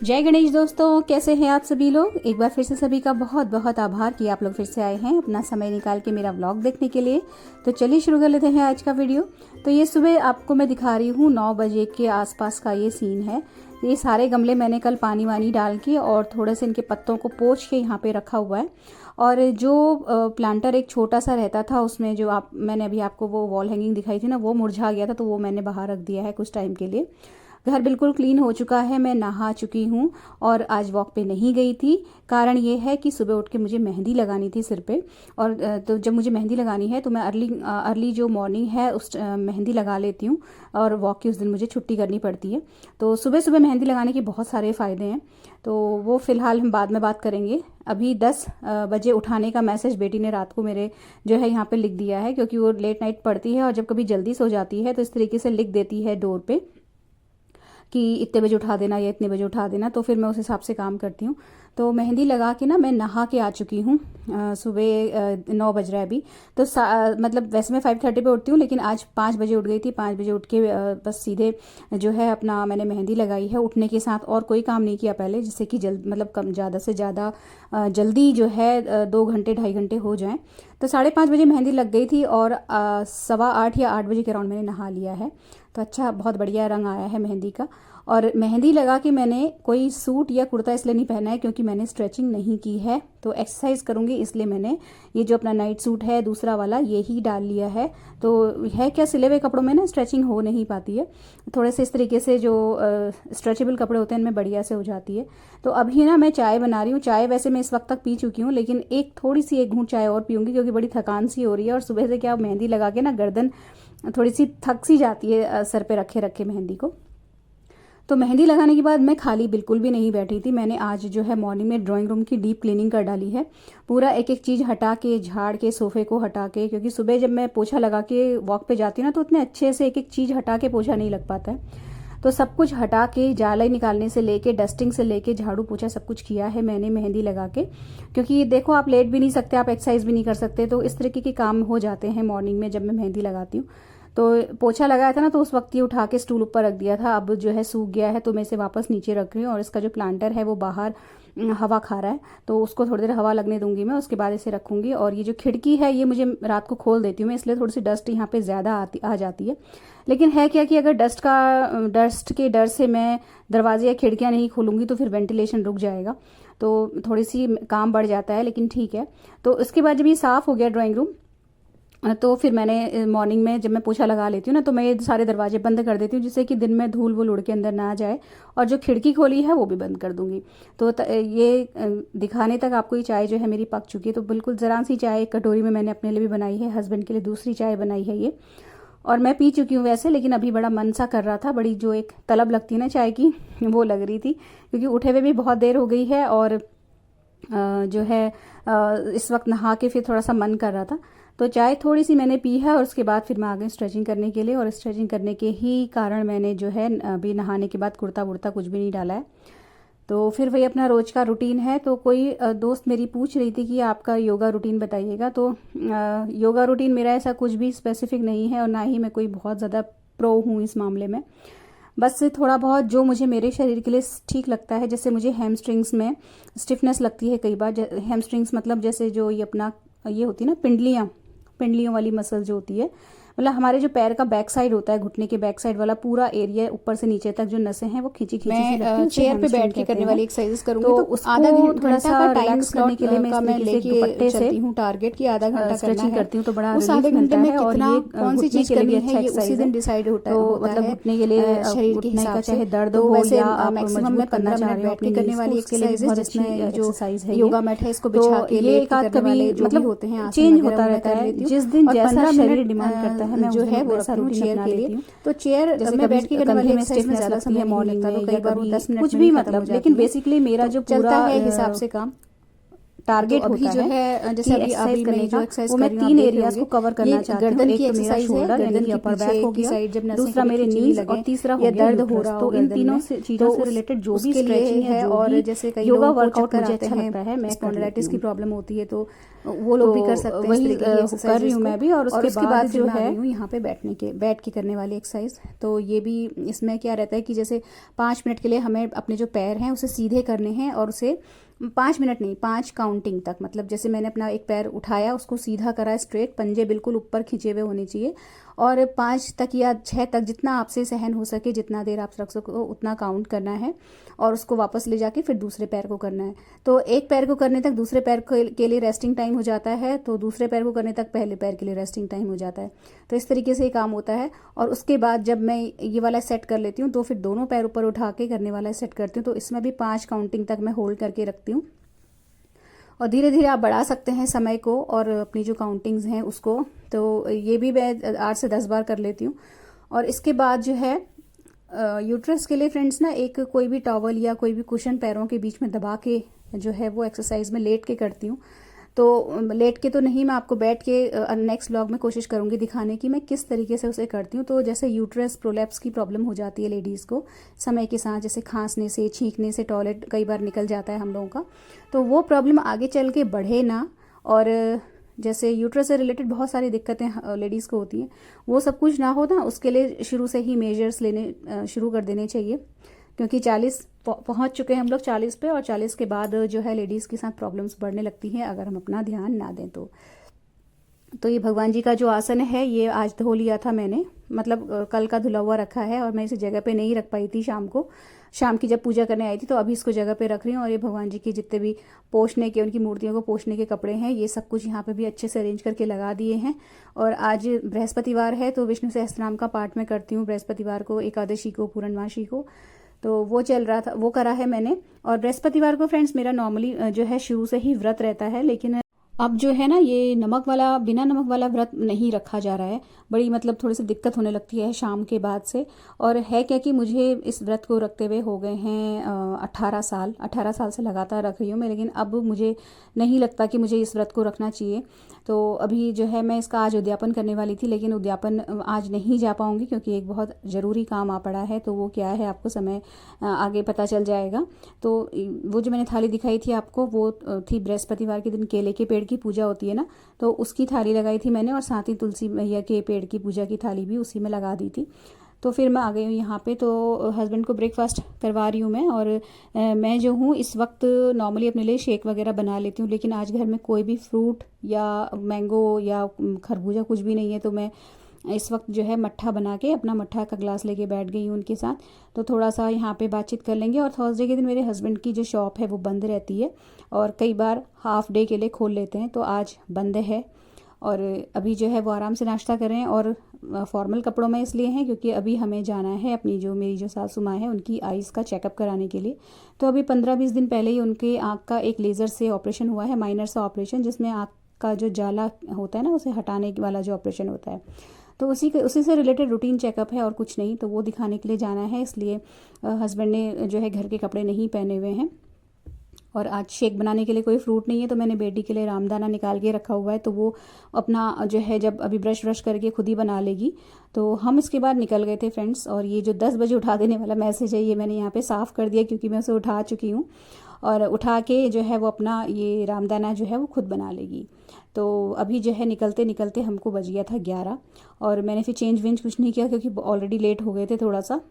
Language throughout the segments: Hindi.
जय गणेश दोस्तों, कैसे हैं आप सभी लोग। एक बार फिर से सभी का बहुत बहुत आभार कि आप लोग फिर से आए हैं अपना समय निकाल के मेरा व्लॉग देखने के लिए। तो चलिए शुरू कर लेते हैं आज का वीडियो। तो ये सुबह आपको मैं दिखा रही हूँ 9 बजे के आसपास का ये सीन है। ये सारे गमले मैंने कल पानी वानी डाल के और थोड़े से इनके पत्तों को पोंछ के यहाँ पे रखा हुआ है। और जो प्लांटर एक छोटा सा रहता था उसमें जो मैंने अभी आपको वो वॉल हैंगिंग दिखाई थी ना, वो मुरझा गया था, तो वो मैंने बाहर रख दिया है कुछ टाइम के लिए। घर बिल्कुल क्लीन हो चुका है, मैं नहा चुकी हूँ और आज वॉक पे नहीं गई थी। कारण ये है कि सुबह उठ के मुझे मेहंदी लगानी थी सिर पे। और तो जब मुझे मेहंदी लगानी है तो मैं अर्ली जो मॉर्निंग है उस मेहंदी लगा लेती हूँ और वॉक की उस दिन मुझे छुट्टी करनी पड़ती है। तो सुबह सुबह मेहंदी लगाने के बहुत सारे फ़ायदे हैं, तो वो फ़िलहाल हम बाद में बात करेंगे। अभी 10 बजे उठाने का मैसेज बेटी ने रात को मेरे जो है यहाँ पे लिख दिया है, क्योंकि वो लेट नाइट पढ़ती है और जब कभी जल्दी सो जाती है तो इस तरीके से लिख देती है डोर पे कि इतने बजे उठा देना या इतने बजे उठा देना। तो फिर मैं उस हिसाब से काम करती हूँ। तो मेहंदी लगा के ना मैं नहा के आ चुकी हूँ। सुबह 9 बज रहा है अभी। तो मतलब वैसे मैं 5:30 पे उठती हूँ, लेकिन आज 5 बजे उठ गई थी। 5 बजे उठ के बस सीधे जो है अपना मैंने मेहंदी लगाई है। उठने के साथ और कोई काम नहीं किया पहले, जिससे कि मतलब कम ज़्यादा से ज़्यादा जल्दी जो है 2 घंटे 2.5 घंटे हो जाएँ। तो 5:30 बजे मेहंदी लग गई थी और 8:15 या 8 बजे के अराउंड मैंने नहा लिया है। तो अच्छा, बहुत बढ़िया रंग आया है मेहंदी का। और मेहंदी लगा के मैंने कोई सूट या कुर्ता इसलिए नहीं पहना है क्योंकि मैंने स्ट्रेचिंग नहीं की है, तो एक्सरसाइज करूँगी इसलिए मैंने ये जो अपना नाइट सूट है दूसरा वाला ये ही डाल लिया है। तो है क्या, सिले हुए कपड़ों में ना स्ट्रेचिंग हो नहीं पाती है, थोड़े से इस तरीके से जो स्ट्रेचेबल कपड़े होते हैं इनमें बढ़िया से हो जाती है। तो अभी ना मैं चाय बना रही हूँ। चाय वैसे मैं इस वक्त तक पी चुकी हूँ, लेकिन एक घूंट चाय और पीऊँगी क्योंकि बड़ी थकान सी हो रही है। और सुबह से क्या मेहंदी लगा के ना गर्दन थोड़ी सी थक सी जाती है सर पे रखे रखे मेहंदी को। तो मेहंदी लगाने के बाद मैं खाली बिल्कुल भी नहीं बैठी थी। मैंने आज जो है मॉर्निंग में ड्राइंग रूम की डीप क्लीनिंग कर डाली है। पूरा एक एक चीज़ हटा के, झाड़ के, सोफे को हटा के, क्योंकि सुबह जब मैं पोछा लगा के वॉक पे जाती हूँ ना तो उतने अच्छे से एक एक चीज़ हटा के पोछा नहीं लग पाता है। तो सब कुछ हटा के, जाला निकालने से लेके, डस्टिंग से लेके, झाड़ू पोछा सब कुछ किया है मैंने मेहंदी लगा के। क्योंकि देखो, आप लेट भी नहीं सकते, आप एक्सरसाइज भी नहीं कर सकते, तो इस तरीके के काम हो जाते हैं मॉर्निंग में जब मैं मेहंदी लगाती हूँ। तो पोछा लगाया था ना तो उस वक्त ये उठा के स्टूल ऊपर रख दिया था। अब जो है सूख गया है तो मैं इसे वापस नीचे रख रही हूँ। और इसका जो प्लांटर है वो बाहर हवा खा रहा है, तो उसको थोड़ी देर हवा लगने दूंगी मैं, उसके बाद इसे रखूंगी। और ये जो खिड़की है ये मुझे रात को खोल देती हूँ मैं, इसलिए थोड़ी सी डस्ट यहाँ पे ज़्यादा आ जाती है। लेकिन है क्या कि अगर डस्ट के डर से मैं दरवाजे या खिड़कियाँ नहीं खोलूँगी तो फिर वेंटिलेशन रुक जाएगा, तो थोड़ी सी काम बढ़ जाता है, लेकिन ठीक है। तो इसके बाद जब ये साफ़ हो गया ड्राइंग रूम, तो फिर मैंने मॉर्निंग में जब मैं पोछा लगा लेती हूँ ना तो मैं ये सारे दरवाजे बंद कर देती हूँ, जिससे कि दिन में धूल वूल उड़ के अंदर ना जाए। और जो खिड़की खोली है वो भी बंद कर दूंगी। तो ये दिखाने तक आपको ये चाय जो है मेरी पक चुकी है। तो बिल्कुल ज़रा सी चाय एक कटोरी में मैंने अपने लिए भी बनाई है, हस्बैंड के लिए दूसरी चाय बनाई है ये। और मैं पी चुकी हूँ वैसे, लेकिन अभी बड़ा मन सा कर रहा था, बड़ी जो एक तलब लगती है ना चाय की वो लग रही थी, क्योंकि उठे हुए भी बहुत देर हो गई है। और जो है इस वक्त नहा के फिर थोड़ा सा मन कर रहा था, तो चाय थोड़ी सी मैंने पी है। और उसके बाद फिर मैं आ गई स्ट्रेचिंग करने के लिए। और स्ट्रेचिंग करने के ही कारण मैंने जो है अभी नहाने के बाद कुर्ता वुर्ता कुछ भी नहीं डाला है। तो फिर वही अपना रोज का रूटीन है। तो कोई दोस्त मेरी पूछ रही थी कि आपका योगा रूटीन बताइएगा। तो योगा रूटीन मेरा ऐसा कुछ भी स्पेसिफिक नहीं है और ना ही मैं कोई बहुत ज़्यादा प्रो हूँ इस मामले में। बस थोड़ा बहुत जो मुझे मेरे शरीर के लिए ठीक लगता है। जैसे मुझे हैमस्ट्रिंग्स में स्टिफनेस लगती है कई बार। हैमस्ट्रिंग्स मतलब जैसे जो ये अपना ये होती है ना पिंडलियों वाली मसल जो होती है, मतलब हमारे जो पैर का बैक साइड होता है, घुटने के बैक साइड वाला पूरा एरिया ऊपर से नीचे तक जो नसें हैं वो खींची सी लगती है। चेयर पे बैठ के करने वाली एक्सरसाइज करूंगी तो उसको आधा घंटा थोड़ा सा रिलैक्स करने के लिए मैं लेके दुपट्टे से टारगेट की आधा घंटा स्ट्रेचिंग करती हूँ, तो बड़ा उस आधे घंटे में और ये कौन सी चीज करनी है ये उसी दिन डिसाइड होता है। तो मतलब घुटने के लिए शरीर के हिसाब से चाहे दर्द हो या आप मैक्सिमम में 15 मिनट बैठ के करने वाली एक्सरसाइज है, जिसमें जो योगा मैट है इसको बिछा के लेट करने वाले जो भी होते हैं चेंज होता रहता है। जिस दिन जैसा शरीर डिमांड करता है मैं जो है वो चेयर के लिए, तो चेयर में बैठ के करने वाली एक्सरसाइज में ज़्यादा समय मॉर्निंग में, कई बार 10 मिनट कुछ भी मतलब, लेकिन बेसिकली मेरा जो चलता है हिसाब से काम टारगेट तो होता जो है जैसे अभी एक्सरसाइज करने जो का, एक्सरसाइज वो मैं 3 एरियाज को कवर करना चाहती हूँ। गर्दन की एक तो मेरा एक्सरसाइज है, शोल्डर यानी गर्दन कि की अपर बैक हो गया, साइड जब दूसरा मेरे नीज और तीसरा हो गया दर्द हो यूट्रस। रहा तो हो इन गर्दन तीनों में, चीजों तो से रिलेटेड जो भी उसके लिए स्ट्रेचिंग है, जो और भी जैसे कई योगा लोगों को वर्कआउट मुझे चक्कर अच्छा आते हैं, लगता है, मैं कर स्पॉन्डिलाइटिस लेती की हूँ। प्रॉब्लम होती है, तो वो लोग भी कर सकते हैं इस वही तरीके की कर रही एक्सरसाइजेस हूँ को। मैं भी। और उसके बाद फिर जो मैं आ है गई हूँ यहाँ पे बैठ के करने वाली एक्सरसाइज। तो ये भी इसमें क्या रहता है कि जैसे 5 मिनट के लिए हमें अपने जो पैर हैं उसे सीधे करने हैं, और उसे 5 मिनट नहीं, 5 काउंटिंग तक, मतलब जैसे मैंने अपना एक पैर उठाया, उसको सीधा करा स्ट्रेट, पंजे बिल्कुल ऊपर खींचे हुए होने चाहिए, और 5 तक या 6 तक जितना आपसे सहन हो सके, जितना देर आप रख सको उतना काउंट करना है, और उसको वापस ले जाके फिर दूसरे पैर को करना है। तो एक पैर को करने तक दूसरे पैर के लिए रेस्टिंग टाइम हो जाता है, तो दूसरे पैर को करने तक पहले पैर के लिए रेस्टिंग टाइम हो जाता है। तो इस तरीके से ये काम होता है। और उसके बाद जब मैं ये वाला सेट कर लेती हूँ, तो फिर दोनों पैर ऊपर उठा के करने वाला सेट करती हूँ। तो इसमें भी 5 काउंटिंग तक मैं होल्ड करके रखती हूँ, और धीरे धीरे आप बढ़ा सकते हैं समय को और अपनी जो काउंटिंग्स हैं उसको। तो ये भी मैं 8 से 10 बार कर लेती हूँ। और इसके बाद जो है यूट्रस के लिए फ्रेंड्स ना, एक कोई भी टॉवल या कोई भी कुशन पैरों के बीच में दबा के जो है वो एक्सरसाइज में लेट के करती हूँ। तो लेट के तो नहीं, मैं आपको बैठ के नेक्स्ट व्लॉग में कोशिश करूंगी दिखाने की मैं किस तरीके से उसे करती हूँ। तो जैसे यूट्रस प्रोलैप्स की प्रॉब्लम हो जाती है लेडीज़ को समय के साथ, जैसे खांसने से, छींकने से टॉयलेट कई बार निकल जाता है हम लोगों का, तो वो प्रॉब्लम आगे चल के बढ़े ना। और जैसे यूट्रस से रिलेटेड बहुत सारी दिक्कतें लेडीज़ को होती हैं, वो सब कुछ ना हो ना, उसके लिए शुरू से ही मेजर्स लेने शुरू कर देने चाहिए। क्योंकि 40 पहुंच चुके हैं हम लोग 40 पे, और 40 के बाद जो है लेडीज़ के साथ प्रॉब्लम्स बढ़ने लगती हैं अगर हम अपना ध्यान ना दें तो ये भगवान जी का जो आसन है, ये आज धो लिया था मैंने, मतलब कल का धुला हुआ रखा है, और मैं इसे जगह पे नहीं रख पाई थी शाम की जब पूजा करने आई थी, तो अभी इसको जगह पे रख रही हूँ। और ये भगवान जी के जितने भी पोषने के, उनकी मूर्तियों को पोषने के कपड़े हैं, ये सब कुछ यहाँ पे भी अच्छे से अरेंज करके लगा दिए हैं। और आज बृहस्पतिवार है, तो विष्णु सहस्त्रनाम का पाठ मैं करती हूँ बृहस्पतिवार को, एकादशी को, पूर्णमासी को, तो वो चल रहा था, वो करा है मैंने। और बृहस्पतिवार को फ्रेंड्स मेरा नॉर्मली जो है शुरू से ही व्रत रहता है, लेकिन अब जो है ना, ये नमक वाला, बिना नमक वाला व्रत नहीं रखा जा रहा है। बड़ी मतलब थोड़ी सी दिक्कत होने लगती है शाम के बाद से। और है क्या कि मुझे इस व्रत को रखते हुए हो गए हैं 18 साल से लगातार रख रही हूँ मैं, लेकिन अब मुझे नहीं लगता कि मुझे इस व्रत को रखना चाहिए। तो अभी जो है मैं इसका आज उद्यापन करने वाली थी, लेकिन उद्यापन आज नहीं जा पाऊँगी क्योंकि एक बहुत ज़रूरी काम आ पड़ा है। तो वो क्या है आपको समय आगे पता चल जाएगा। तो वो जो मैंने थाली दिखाई थी आपको, वो थी बृहस्पतिवार के दिन केले के पेड़ की पूजा होती है ना, तो उसकी थाली लगाई थी मैंने, और साथ ही तुलसी मैया के पेड़ की पूजा की थाली भी उसी में लगा दी थी। तो फिर मैं आ गई हूँ यहाँ पे, तो हस्बैंड को ब्रेकफास्ट करवा रही हूँ मैं। और मैं जो हूँ इस वक्त नॉर्मली अपने लिए शेक वगैरह बना लेती हूँ, लेकिन आज घर में कोई भी फ्रूट या मैंगो या खरबूजा कुछ भी नहीं है, तो मैं इस वक्त जो है मट्ठा बना के अपना मट्ठा का ग्लास लेके बैठ गई हूँ उनके साथ। तो थोड़ा सा यहाँ पे बातचीत कर लेंगे। और थर्सडे के दिन मेरे हस्बैंड की जो शॉप है वो बंद रहती है, और कई बार हाफ डे के लिए खोल लेते हैं, तो आज बंद है। और अभी जो है वो आराम से नाश्ता कर रहे हैं, और फॉर्मल कपड़ों में इसलिए हैं क्योंकि अभी हमें जाना है अपनी जो मेरी जो सासू माँ है उनकी आइज़ का चेकअप कराने के लिए। तो अभी 15-20 दिन पहले ही उनके आँख का एक लेज़र से ऑपरेशन हुआ है, माइनर सा ऑपरेशन, जिसमें आँख का जो जाला होता है ना, उसे हटाने वाला जो ऑपरेशन होता है। तो उसी से रिलेटेड रूटीन चेकअप है और कुछ नहीं। तो वो दिखाने के लिए जाना है, इसलिए हस्बैंड ने जो है घर के कपड़े नहीं पहने हुए हैं। और आज शेक बनाने के लिए कोई फ्रूट नहीं है, तो मैंने बेटी के लिए रामदाना निकाल के रखा हुआ है, तो वो अपना जो है जब अभी ब्रश करके खुद ही बना लेगी। तो हम इसके बाद निकल गए थे फ्रेंड्स। और ये जो 10 बजे उठा देने वाला मैसेज है, ये मैंने यहाँ पे साफ़ कर दिया क्योंकि मैं उसे उठा चुकी हूँ, और उठा के जो है वो अपना ये रामदाना जो है वो खुद बना लेगी। तो अभी जो है निकलते निकलते हमको बज गया था 11, और मैंने फिर चेंज वेंज कुछ नहीं किया क्योंकि ऑलरेडी लेट हो गए थे थोड़ा सा।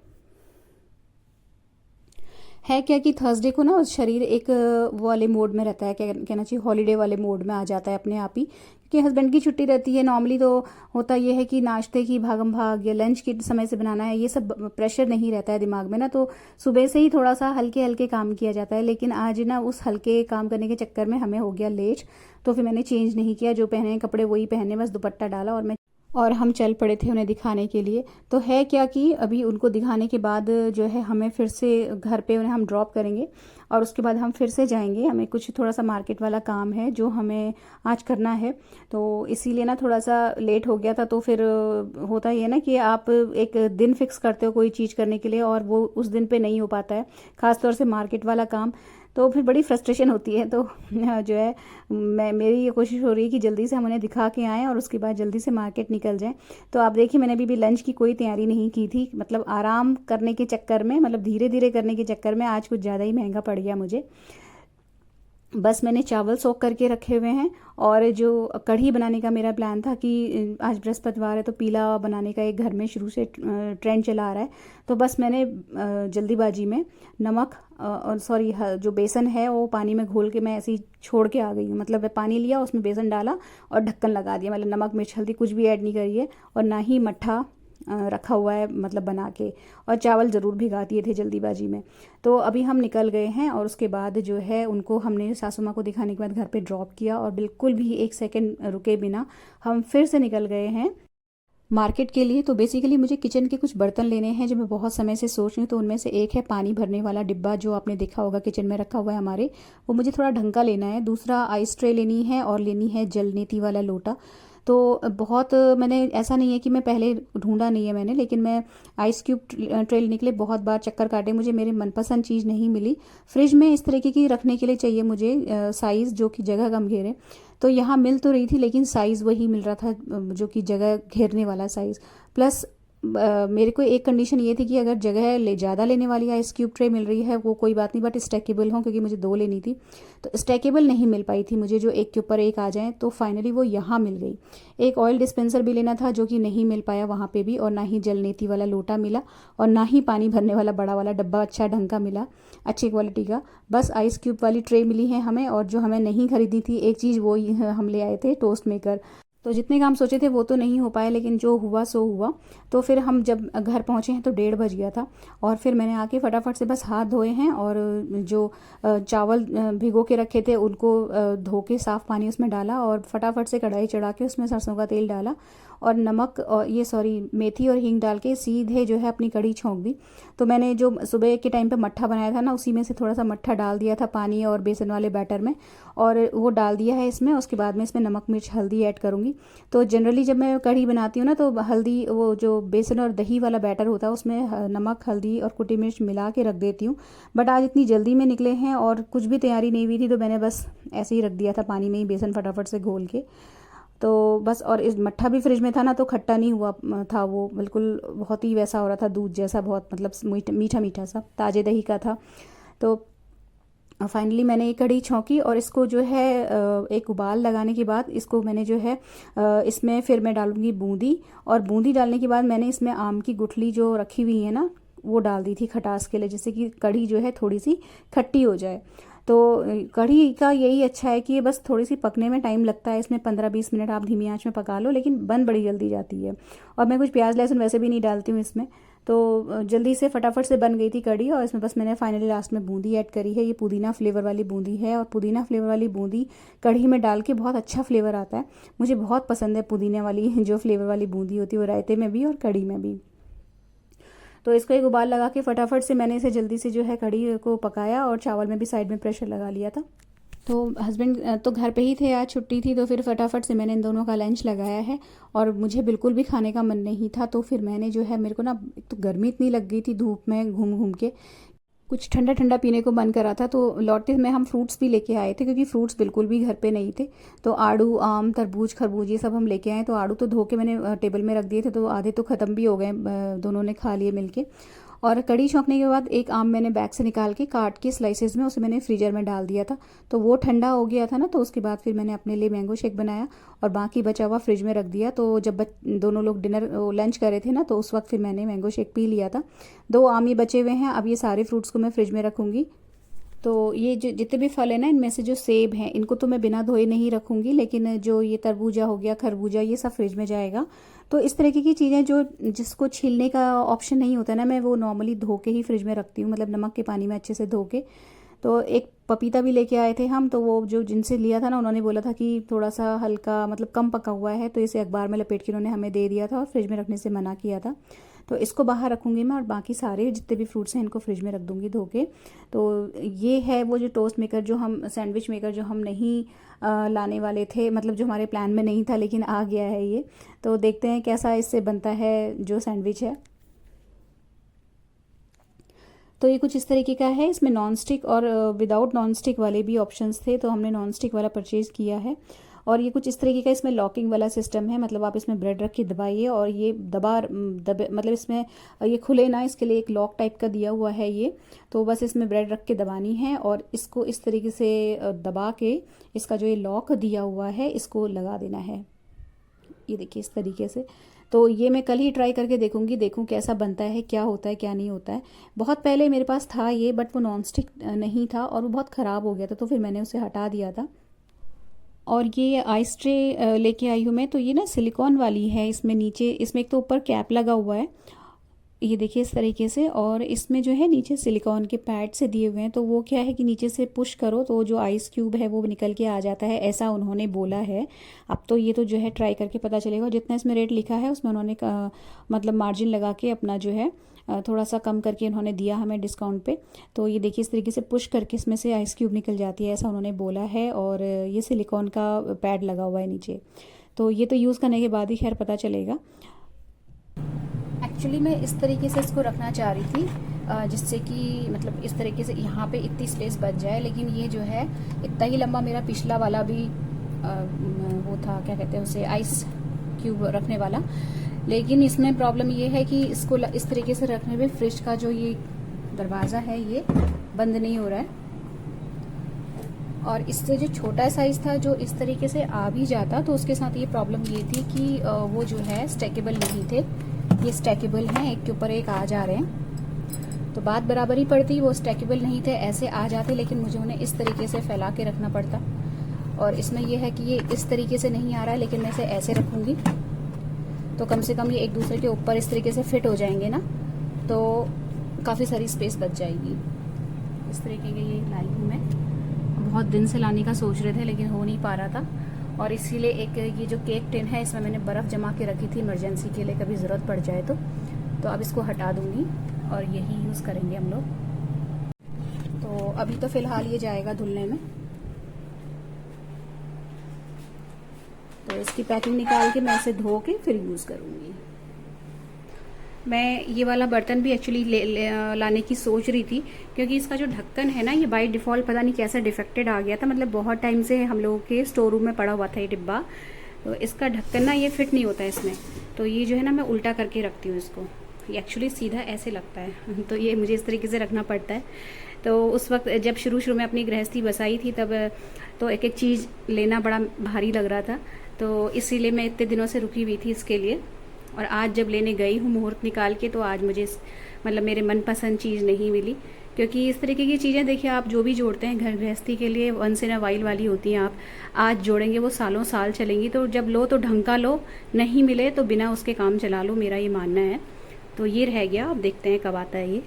है क्या कि थर्सडे को ना शरीर एक वो वाले मोड में रहता है, क्या कहना चाहिए, हॉलीडे वाले मोड में आ जाता है अपने आप ही, क्योंकि हस्बैंड की छुट्टी रहती है। नॉर्मली तो होता ये है कि नाश्ते की भागम भाग या लंच के समय से बनाना है, ये सब प्रेशर नहीं रहता है दिमाग में ना, तो सुबह से ही थोड़ा सा हल्के हल्के काम किया जाता है। लेकिन आज ना उस हल्के काम करने के चक्कर में हमें हो गया लेट, तो फिर मैंने चेंज नहीं किया, जो पहने कपड़े वही पहने, बस दुपट्टा डाला और हम चल पड़े थे उन्हें दिखाने के लिए। तो है क्या कि अभी उनको दिखाने के बाद जो है हमें फिर से घर पे उन्हें हम ड्रॉप करेंगे, और उसके बाद हम फिर से जाएंगे। हमें कुछ थोड़ा सा मार्केट वाला काम है जो हमें आज करना है, तो इसीलिए ना थोड़ा सा लेट हो गया था। तो फिर होता ही है ना कि आप एक दिन फिक्स करते हो कोई चीज़ करने के लिए, और वो उस दिन पे नहीं हो पाता है, ख़ासतौर से मार्केट वाला काम। तो फिर बड़ी फ्रस्ट्रेशन होती है। तो जो है मेरी ये कोशिश हो रही है कि जल्दी से हम उन्हें दिखा के आएँ और उसके बाद जल्दी से मार्केट निकल जाएँ। तो आप देखिए मैंने अभी भी लंच की कोई तैयारी नहीं की थी, मतलब आराम करने के चक्कर में, मतलब धीरे धीरे करने के चक्कर में आज कुछ ज़्यादा ही महंगा पड़ गया मुझे। बस मैंने चावल सोख करके रखे हुए हैं और जो कढ़ी बनाने का मेरा प्लान था कि आज बृहस्पतिवार है तो पीला बनाने का एक घर में शुरू से ट्रेंड चला आ रहा है। तो बस मैंने जल्दीबाजी में नमक और सॉरी जो बेसन है वो पानी में घोल के मैं ऐसे ही छोड़ के आ गई हूँ। मतलब पानी लिया, उसमें बेसन डाला और ढक्कन लगा दिया। मतलब नमक मिर्च हल्दी कुछ भी ऐड नहीं करी है और ना ही मट्ठा रखा हुआ है मतलब बना के, और चावल ज़रूर भिगा दिए थे जल्दीबाजी में। तो अभी हम निकल गए हैं और उसके बाद जो है उनको हमने सासू माँ को दिखाने के बाद घर पे ड्रॉप किया और बिल्कुल भी एक सेकंड रुके बिना हम फिर से निकल गए हैं मार्केट के लिए। तो बेसिकली मुझे किचन के कुछ बर्तन लेने हैं जो मैं बहुत समय से सोच रही हूँ। तो उनमें से एक है पानी भरने वाला डिब्बा जो आपने देखा होगा किचन में रखा हुआ है हमारे, वो मुझे थोड़ा ढंग का लेना है। दूसरा आइस ट्रे लेनी है और लेनी है जलनेती वाला लोटा। तो बहुत मैंने ऐसा नहीं है कि मैं पहले ढूंढा नहीं है मैंने, लेकिन मैं आइस क्यूब ट्रे लेने के लिए बहुत बार चक्कर काटे, मुझे मेरी मनपसंद चीज़ नहीं मिली। फ्रिज में इस तरीके की रखने के लिए चाहिए मुझे साइज़ जो कि जगह कम घेरे। तो यहाँ मिल तो रही थी लेकिन साइज़ वही मिल रहा था जो कि जगह घेरने वाला साइज़। प्लस मेरे को एक कंडीशन ये थी कि अगर जगह ज़्यादा लेने वाली आइस क्यूब ट्रे मिल रही है वो कोई बात नहीं, बट स्टैकेबल हो, क्योंकि मुझे 2 लेनी थी। तो स्टैकेबल नहीं मिल पाई थी मुझे जो एक के ऊपर एक आ जाए, तो फाइनली वो यहाँ मिल गई। एक ऑयल डिस्पेंसर भी लेना था जो कि नहीं मिल पाया वहाँ पे भी, और ना ही जलनेती वाला लोटा मिला और ना ही पानी भरने वाला बड़ा वाला डब्बा अच्छा ढंग का मिला, अच्छी क्वालिटी का। बस आइस क्यूब वाली ट्रे मिली है हमें, और जो हमें नहीं खरीदी थी एक चीज़ वो हम ले आए थे टोस्ट मेकर। तो जितने काम सोचे थे वो तो नहीं हो पाए, लेकिन जो हुआ सो हुआ। तो फिर हम जब घर पहुँचे हैं तो 1:30 बज गया था, और फिर मैंने आके फटाफट से बस हाथ धोए हैं और जो चावल भिगो के रखे थे उनको धो के साफ़ पानी उसमें डाला और फटाफट से कढ़ाई चढ़ा के उसमें सरसों का तेल डाला और नमक और मेथी और हींग डाल के सीधे जो है अपनी कढ़ी छोंक दी। तो मैंने जो सुबह के टाइम पे मट्ठा बनाया था ना, उसी में से थोड़ा सा मट्ठा डाल दिया था पानी और बेसन वाले बैटर में, और वो डाल दिया है इसमें। उसके बाद में इसमें नमक मिर्च हल्दी ऐड करूँगी। तो जनरली जब मैं कढ़ी बनाती हूँ ना तो हल्दी, वो जो बेसन और दही वाला बैटर होता है उसमें नमक हल्दी और कुटी मिर्च मिला के रख देती हूँ। बट आज इतनी जल्दी में निकले हैं और कुछ भी तैयारी नहीं हुई थी, तो मैंने बस ऐसे ही रख दिया था पानी में ही बेसन फटाफट से घोल के। तो बस, और इस मट्ठा भी फ्रिज में था ना तो खट्टा नहीं हुआ था, वो बिल्कुल बहुत ही वैसा हो रहा था दूध जैसा, बहुत मतलब मीठा मीठा सा ताज़े दही का था। तो फाइनली मैंने ये कढ़ी छौंकी और इसको जो है एक उबाल लगाने के बाद इसको मैंने जो है इसमें फिर मैं डालूंगी बूंदी, और बूंदी डालने के बाद मैंने इसमें आम की गुठली जो रखी हुई है ना वो डाल दी थी खटास के लिए, जिससे कि कढ़ी जो है थोड़ी सी खट्टी हो जाए। तो कढ़ी का यही अच्छा है कि ये बस थोड़ी सी पकने में टाइम लगता है, इसमें 15-20 मिनट आप धीमी आंच में पका लो, लेकिन बन बड़ी जल्दी जाती है। और मैं कुछ प्याज लहसुन वैसे भी नहीं डालती हूँ इसमें, तो जल्दी से फटाफट से बन गई थी कढ़ी। और इसमें बस मैंने फाइनली लास्ट में बूंदी ऐड करी है, ये पुदीना फ्लेवर वाली बूंदी है, और पुदीना फ्लेवर वाली बूंदी कढ़ी में डाल के बहुत अच्छा फ्लेवर आता है। मुझे बहुत पसंद है पुदीने वाली जो फ्लेवर वाली बूंदी होती है, वो रायते में भी और कढ़ी में भी। तो इसको एक उबाल लगा के फटाफट से मैंने इसे जल्दी से जो है कढ़ी को पकाया, और चावल में भी साइड में प्रेशर लगा लिया था। तो हस्बैंड तो घर पे ही थे, आज छुट्टी थी, तो फिर फटाफट से मैंने इन दोनों का लंच लगाया है। और मुझे बिल्कुल भी खाने का मन नहीं था, तो फिर मैंने जो है, मेरे को ना एक तो गर्मी इतनी लग गई थी धूप में घूम घूम के, कुछ ठंडा ठंडा पीने को मन करा था। तो लौटते में हम फ्रूट्स भी लेके आए थे, क्योंकि फ्रूट्स बिल्कुल भी घर पे नहीं थे। तो आड़ू आम तरबूज खरबूज ये सब हम लेके आए। तो आड़ू तो धो के मैंने टेबल में रख दिए थे, तो आधे तो ख़त्म भी हो गए, दोनों ने खा लिए मिलके। और कढ़ी छौंकने के बाद एक आम मैंने बैग से निकाल के काट के स्लाइसेस में उसे मैंने फ्रीजर में डाल दिया था। तो वो ठंडा हो गया था ना, तो उसके बाद फिर मैंने अपने लिए मैंगो शेक बनाया और बाकी बचा हुआ फ्रिज में रख दिया। तो जब दोनों लोग लंच कर रहे थे ना, तो उस वक्त फिर मैंने मैंगो शेक पी लिया था। 2 आम ये बचे हुए हैं, अब ये सारे फ्रूट्स को मैं फ्रिज में रखूँगी। तो ये जो जितने भी फल है ना, इनमें से जो सेब हैं इनको तो मैं बिना धोए नहीं रखूँगी, लेकिन जो ये तरबूजा हो गया खरबूजा ये सब फ्रिज में जाएगा। तो इस तरीके की चीज़ें जो जिसको छीलने का ऑप्शन नहीं होता ना, मैं वो नॉर्मली धो के ही फ्रिज में रखती हूँ, मतलब नमक के पानी में अच्छे से धो के। तो एक पपीता भी लेके आए थे हम, तो वो जो जिनसे लिया था ना उन्होंने बोला था कि थोड़ा सा हल्का मतलब कम पका हुआ है, तो इसे अखबार में लपेट के उन्होंने हमें दे दिया था और फ्रिज में रखने से मना किया था। तो इसको बाहर रखूँगी मैं, और बाकी सारे जितने भी फ्रूट्स हैं इनको फ्रिज में रख दूँगी धो के। तो ये है वो जो टोस्ट मेकर, जो हम सैंडविच मेकर जो हम नहीं लाने वाले थे, मतलब जो हमारे प्लान में नहीं था, लेकिन आ गया है ये। तो देखते हैं कैसा इससे बनता है जो सैंडविच है। तो ये कुछ इस तरीके का है। इसमें नॉन स्टिक और विदाउट नॉन स्टिक वाले भी ऑप्शंस थे, तो हमने नॉन स्टिक वाला परचेज़ किया है। और ये कुछ इस तरीके का इसमें लॉकिंग वाला सिस्टम है, मतलब आप इसमें ब्रेड रख के दबाइए और ये मतलब इसमें ये खुले ना, इसके लिए एक लॉक टाइप का दिया हुआ है ये। तो बस इसमें ब्रेड रख के दबानी है और इसको इस तरीके से दबा के इसका जो ये लॉक दिया हुआ है इसको लगा देना है। ये देखिए इस तरीके से। तो ये मैं कल ही ट्राई करके देखूँ कैसा बनता है, क्या होता है क्या नहीं होता है। बहुत पहले मेरे पास था ये, बट वो नॉन स्टिक नहीं था और वो बहुत ख़राब हो गया था, तो फिर मैंने उसे हटा दिया था। और ये आइस ट्रे लेके आई हूँ मैं, तो ये ना सिलिकॉन वाली है। इसमें नीचे, इसमें एक तो ऊपर कैप लगा हुआ है, ये देखिए इस तरीके से, और इसमें जो है नीचे सिलिकॉन के पैड से दिए हुए हैं। तो वो क्या है कि नीचे से पुश करो तो जो आइस क्यूब है वो निकल के आ जाता है, ऐसा उन्होंने बोला है। अब तो ये तो जो है ट्राई करके पता चलेगा। जितना इसमें रेट लिखा है उसमें उन्होंने मतलब मार्जिन लगा के अपना जो है थोड़ा सा कम करके उन्होंने दिया हमें डिस्काउंट पे। तो ये देखिए इस तरीके से पुश करके इसमें से आइस क्यूब निकल जाती है, ऐसा उन्होंने बोला है। और ये सिलिकॉन का पैड लगा हुआ है नीचे, तो ये तो यूज़ करने के बाद ही खैर पता चलेगा। एक्चुअली मैं इस तरीके से इसको रखना चाह रही थी जिससे कि मतलब इस तरीके से यहाँ पे इतनी स्पेस बच जाए, लेकिन ये जो है इतना ही लंबा मेरा पिछला वाला भी वो था, क्या कहते हैं उसे, आइस क्यूब रखने वाला। लेकिन इसमें प्रॉब्लम ये है कि इसको इस तरीके से रखने में फ्रिज का जो ये दरवाज़ा है ये बंद नहीं हो रहा है। और इससे जो छोटा साइज़ था जो इस तरीके से आ भी जाता, तो उसके साथ ये प्रॉब्लम ये थी कि वो जो है स्टैकेबल नहीं थे। ये स्टैकेबल हैं, एक के ऊपर एक आ जा रहे हैं, तो बात बराबर ही पड़ती। वो स्टैकेबल नहीं थे, ऐसे आ जाते, लेकिन मुझे उन्हें इस तरीके से फैला के रखना पड़ता। और इसमें यह है कि ये इस तरीके से नहीं आ रहा है, लेकिन मैं इसे ऐसे रखूँगी तो कम से कम ये एक दूसरे के ऊपर इस तरीके से फिट हो जाएंगे ना, तो काफ़ी सारी स्पेस बच जाएगी। इस तरीके के ये लाई हूँ मैं, बहुत दिन से लाने का सोच रहे थे लेकिन हो नहीं पा रहा था। और इसीलिए एक ये जो केक टिन है इसमें मैंने बर्फ़ जमा के रखी थी इमरजेंसी के लिए, कभी ज़रूरत पड़ जाए तो अब इसको हटा दूँगी और यही यूज़ करेंगे हम लोग। तो अभी तो फ़िलहाल ये जाएगा धुलने में, तो इसकी पैकिंग निकाल के मैं इसे धो के फिर यूज़ करूँगी। मैं ये वाला बर्तन भी एक्चुअली लाने की सोच रही थी, क्योंकि इसका जो ढक्कन है ना ये बाय डिफ़ॉल्ट पता नहीं कैसा डिफेक्टेड आ गया था। मतलब बहुत टाइम से हम लोगों के स्टोर रूम में पड़ा हुआ था ये डिब्बा, तो इसका ढक्कन ना ये फिट नहीं होता है इसमें। तो ये जो है ना मैं उल्टा करके रखती हूँ इसको, ये एक्चुअली सीधा ऐसे लगता है तो ये मुझे इस तरीके से रखना पड़ता है। तो उस वक्त जब शुरू में अपनी गृहस्थी बसाई थी तब तो एक एक चीज़ लेना बड़ा भारी लग रहा था, तो इसीलिए मैं इतने दिनों से रुकी हुई थी इसके लिए। और आज जब लेने गई हूँ मुहूर्त निकाल के, तो आज मुझे मतलब मेरे मनपसंद चीज़ नहीं मिली। क्योंकि इस तरीके की चीज़ें देखिए आप जो भी जोड़ते हैं घर गृहस्थी के लिए वंस इन अ वाइल वाली होती हैं, आप आज जोड़ेंगे वो सालों साल चलेंगी। तो जब लो तो ढंग का लो, नहीं मिले तो बिना उसके काम चला लो, मेरा ये मानना है। तो ये रह गया, अब देखते हैं कब आता है ये।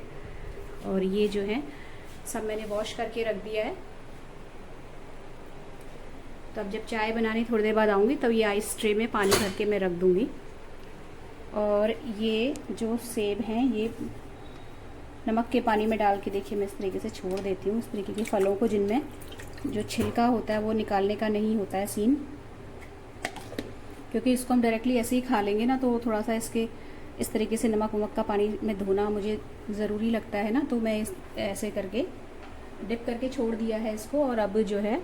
और ये जो है सब मैंने वॉश करके रख दिया है, तो अब जब चाय बनानी थोड़ी देर बाद आऊँगी तब ये आइस ट्रे में पानी भर के मैं रख दूँगी। और ये जो सेब हैं ये नमक के पानी में डाल के देखिए मैं इस तरीके से छोड़ देती हूँ। इस तरीके के फलों को जिनमें जो छिलका होता है वो निकालने का नहीं होता है सीन, क्योंकि इसको हम डायरेक्टली ऐसे ही खा लेंगे ना, तो थोड़ा सा इसके इस तरीके से नमक वमक का पानी में धोना मुझे ज़रूरी लगता है ना। तो मैं ऐसे करके डिप करके छोड़ दिया है इसको। और अब जो है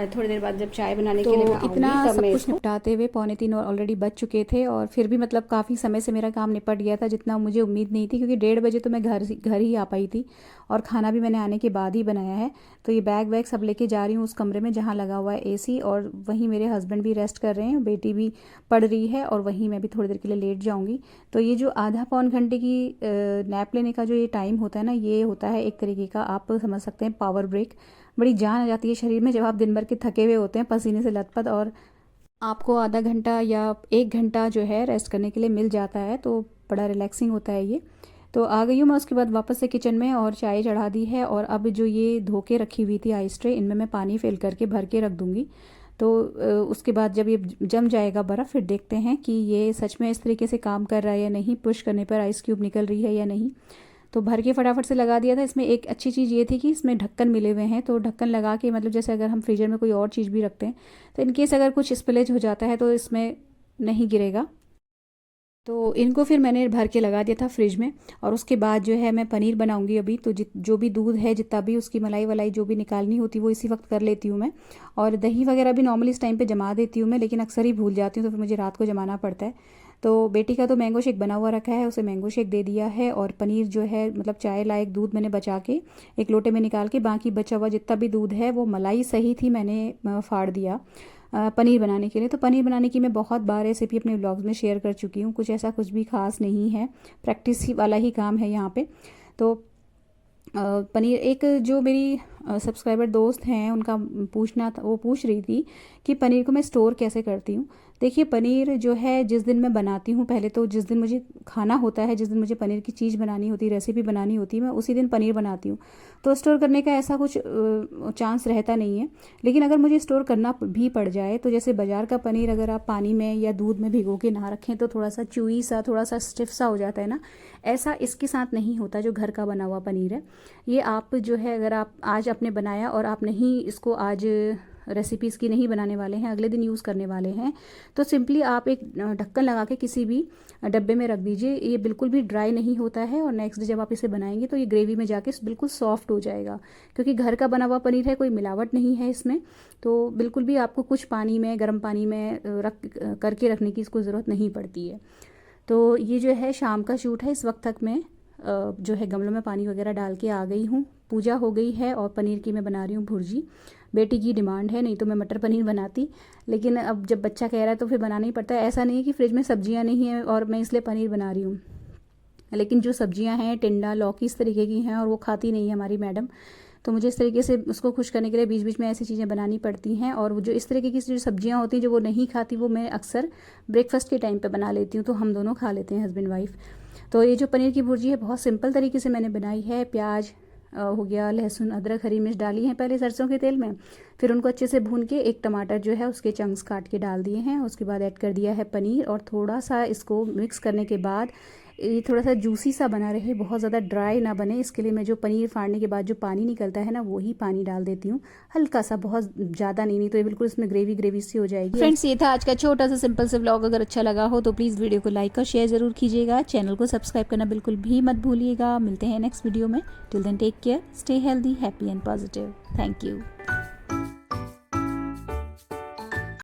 थोड़ी देर बाद जब चाय बनाने के लिए इतना सब कुछ निपटाते हुए 2:45 ऑलरेडी बज चुके थे, और फिर भी मतलब काफ़ी समय से मेरा काम निपट गया था, जितना मुझे उम्मीद नहीं थी, क्योंकि 1:30 बजे तो मैं घर ही आ पाई थी, और खाना भी मैंने आने के बाद ही बनाया है। तो ये बैग वैग सब लेके जा रही हूँ उस कमरे में जहाँ लगा हुआ है एसी, और वहीं मेरे हस्बैंड भी रेस्ट कर रहे हैं, बेटी भी पढ़ रही है, और वहीं मैं भी थोड़ी देर के लिए लेट जाऊँगी। तो ये जो आधा पौन घंटे की नैप लेने का जो ये टाइम होता है ना, ये होता है एक तरीके का, आप समझ सकते हैं, पावर ब्रेक। बड़ी जान आ जाती है शरीर में जब आप दिन भर के थके हुए होते हैं, पसीने से लथपथ, और आपको आधा घंटा या 1 घंटा जो है रेस्ट करने के लिए मिल जाता है, तो बड़ा रिलैक्सिंग होता है ये। तो आ गई हूँ मैं उसके बाद वापस से किचन में, और चाय चढ़ा दी है। और अब जो ये धो के रखी हुई थी आइस ट्रे, इनमें मैं पानी फिल करके भर के रख दूँगी। तो उसके बाद जब ये जम जाएगा बर्फ़, फिर देखते हैं कि ये सच में इस तरीके से काम कर रहा है या नहीं, पुश करने पर आइस क्यूब निकल रही है या नहीं। तो भर के फटाफट से लगा दिया था। इसमें एक अच्छी चीज़ ये थी कि इसमें ढक्कन मिले हुए हैं, तो ढक्कन लगा के मतलब जैसे अगर हम फ्रीजर में कोई और चीज़ भी रखते हैं तो इनकेस अगर कुछ स्पिलेज हो जाता है तो इसमें नहीं गिरेगा। तो इनको फिर मैंने भर के लगा दिया था फ्रिज में। और उसके बाद जो है मैं पनीर बनाऊंगी अभी। तो जो भी दूध है, जितना भी उसकी मलाई वलाई जो भी निकालनी होती है वो इसी वक्त कर लेती हूँ मैं। और दही वगैरह भी नॉर्मली इस टाइम पे जमा देती हूँ मैं, लेकिन अक्सर ही भूल जाती हूँ तो फिर मुझे रात को जमाना पड़ता है। तो बेटी का तो मैंगो शेक बना हुआ रखा है, उसे मैंगो शेक दे दिया है। और पनीर जो है मतलब चाय लायक दूध मैंने बचा के एक लोटे में निकाल के, बाकी बचा हुआ जितना भी दूध है वो मलाई सही थी, मैंने फाड़ दिया पनीर बनाने के लिए। तो पनीर बनाने की मैं बहुत बार रेसिपी अपने व्लॉग्स में शेयर कर चुकी हूँ, कुछ भी खास नहीं है, प्रैक्टिस वाला ही काम है यहाँ पे। तो पनीर, एक जो मेरी सब्सक्राइबर दोस्त हैं उनका पूछना था, वो पूछ रही थी कि पनीर को मैं स्टोर कैसे करती हूँ। देखिए पनीर जो है जिस दिन मैं बनाती हूँ, पहले तो जिस दिन मुझे खाना होता है, जिस दिन मुझे पनीर की चीज़ बनानी होती है, रेसिपी बनानी होती है, मैं उसी दिन पनीर बनाती हूँ। तो स्टोर करने का ऐसा कुछ चांस रहता नहीं है। लेकिन अगर मुझे स्टोर करना भी पड़ जाए, तो जैसे बाज़ार का पनीर अगर आप पानी में या दूध में भिगो के ना रखें तो थोड़ा सा च्यूई सा, थोड़ा सा स्टिफ सा हो जाता है ना, ऐसा इसके साथ नहीं होता। जो घर का बना हुआ पनीर है, ये आप जो है अगर आप आज आपने बनाया और आप नहीं इसको आज रेसिपी इसकी नहीं बनाने वाले हैं, अगले दिन यूज़ करने वाले हैं, तो सिंपली आप एक ढक्कन लगा के किसी भी डब्बे में रख दीजिए। ये बिल्कुल भी ड्राई नहीं होता है और नेक्स्ट डे जब आप इसे बनाएंगे तो ये ग्रेवी में जाके बिल्कुल सॉफ्ट हो जाएगा, क्योंकि घर का बना हुआ पनीर है, कोई मिलावट नहीं है इसमें। तो बिल्कुल भी आपको कुछ पानी में, गर्म पानी में करके रखने की इसको ज़रूरत नहीं पड़ती है। तो ये जो है शाम का शूट है। इस वक्त तक मैं जो है गमलों में पानी वगैरह डाल के आ गई हूँ, पूजा हो गई है और पनीर की मैं बना रही हूँ भुर्जी। बेटी की डिमांड है, नहीं तो मैं मटर पनीर बनाती, लेकिन अब जब बच्चा कह रहा है तो फिर बनाना ही पड़ता है। ऐसा नहीं है कि फ्रिज में सब्जियाँ नहीं हैं और मैं इसलिए पनीर बना रही हूँ, लेकिन जो सब्जियाँ हैं, टिंडा, लौकी इस तरीके की हैं और वो खाती नहीं है हमारी मैडम। तो मुझे इस तरीके से उसको खुश करने के लिए बीच बीच में ऐसी चीज़ें बनानी पड़ती हैं। और वो जो इस तरीके की जो सब्जियां होती हैं जो वो नहीं खाती, वो मैं अक्सर ब्रेकफास्ट के टाइम पे बना लेती हूँ, तो हम दोनों खा लेते हैं, हस्बैंड वाइफ। तो ये जो पनीर की भुर्जी है बहुत सिंपल तरीके से मैंने बनाई है। प्याज हो गया, लहसुन, अदरक, हरी मिर्च डाली है पहले सरसों के तेल में, फिर उनको अच्छे से भून के एक टमाटर जो है उसके चंक्स काट के डाल दिए हैं। उसके बाद ऐड कर दिया है पनीर और थोड़ा सा इसको मिक्स करने के बाद ये थोड़ा सा जूसी सा बना रहे, बहुत ज़्यादा ड्राई ना बने, इसके लिए मैं जो पनीर फाड़ने के बाद जो पानी निकलता है ना, वही पानी डाल देती हूँ, हल्का सा, बहुत ज़्यादा नहीं तो ये बिल्कुल इसमें ग्रेवी ग्रेवी सी हो जाएगी। फ्रेंड्स, ये था आज का छोटा सा सिंपल से व्लॉग। अगर अच्छा लगा हो तो प्लीज़ वीडियो को लाइक और शेयर ज़रूर कीजिएगा, चैनल को सब्सक्राइब करना बिल्कुल भी मत भूलिएगा। मिलते हैं नेक्स्ट वीडियो में। Till then take care, stay healthy, happy and positive. Thank you.